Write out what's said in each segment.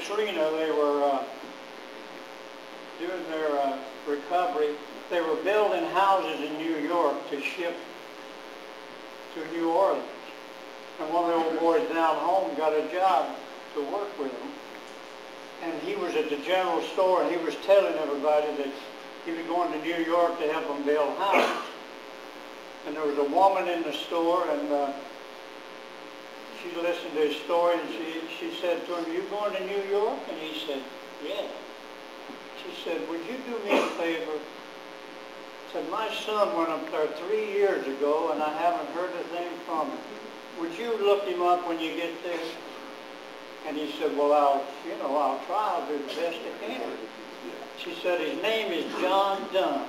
Katrina, they were doing their recovery. They were building houses in New York to ship to New Orleans. And one of the old boys down home got a job to work with them. And he was at the general store, and he was telling everybody that he was going to New York to help them build houses. And there was a woman in the store, and she listened to his story, and she said to him, "You going to New York?" And he said, "Yeah." She said, "Would you do me a favor?" Said, "My son went up there 3 years ago, and I haven't heard a thing from him. Would you look him up when you get there?" And he said, "Well, I'll try. I'll do the best I can." She said, "His name is John Dunn."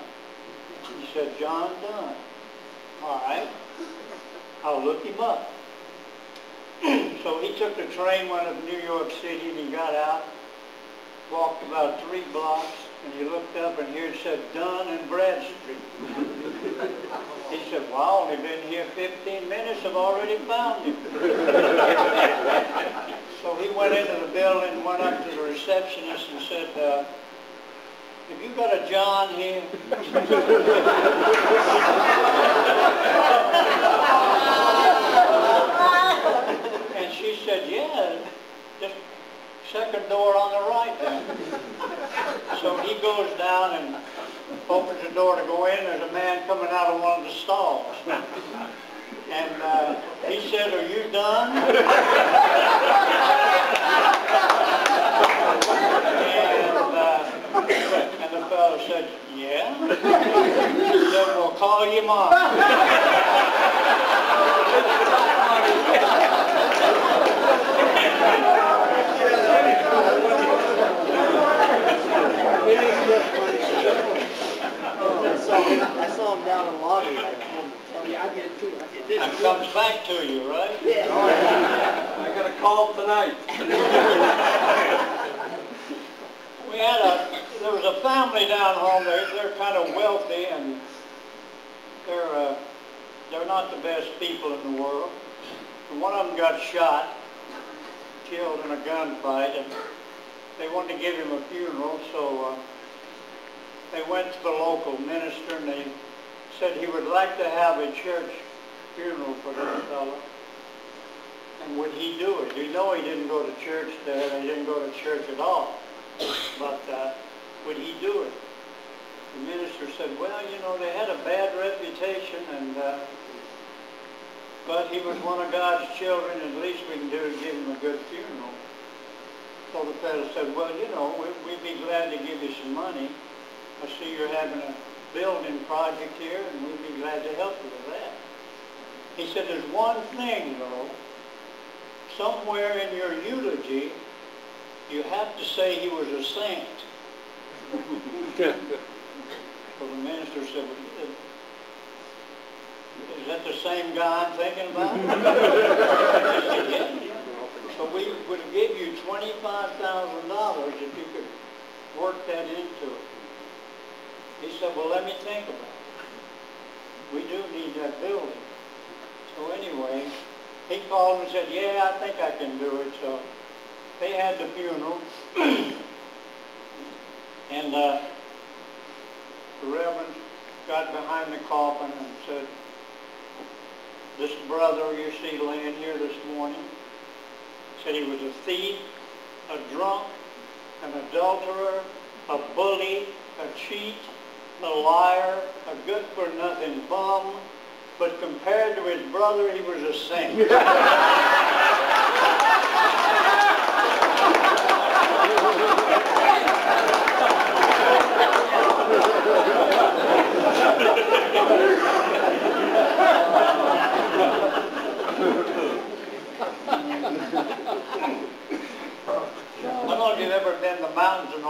He said, "John Dunn. All right, I'll look him up." So he took the train, went up to New York City, and he got out, walked about 3 blocks, and he looked up, and here it said Dunn and Bradstreet. He said, "Well, I've only been here 15 minutes. I've already found him." So he went into the building, went up to the receptionist and said, "Have you got a John here?" And she said, "Yeah, just second door on the right there." So he goes down and opens the door to go in. There's a man coming out of one of the stalls. And he said, "Are you done?" And the fellow said, "Yeah." He said, "Well, call your mom." I saw him down in the lobby. I did too. It comes back to you, right? Yeah. I got a call tonight. There was a family down home. They're kind of wealthy, and they're not the best people in the world. And one of them got shot, killed in a gunfight, and they wanted to give him a funeral, so they went to the local minister, and they said he would like to have a church funeral for this fellow. And would he do it? You know he didn't go to church there. He didn't go to church at all. But would he do it? The minister said, "Well, they had a bad reputation, but he was one of God's children, and the least we can do is give him a good funeral." So the fellow said, "Well, we'd be glad to give you some money. I see you're having a building project here, and we'd be glad to help you with that." He said, "There's one thing, though. Somewhere in your eulogy, you have to say he was a saint." So the minister said, "Is that the same guy I'm thinking about?" He said, "Yeah. So we would give you $25,000 if you could work that into it." He said, "Well, let me think about it. We do need that building." So anyway, he called and said, "Yeah, I think I can do it." So they had the funeral, and the Reverend got behind the coffin and said, "This brother you see laying here this morning," said, "he was a thief, a drunk, an adulterer, a bully, a cheat, a liar, a good-for-nothing bum, but compared to his brother, he was a saint." I don't know if you've ever been to the mountains of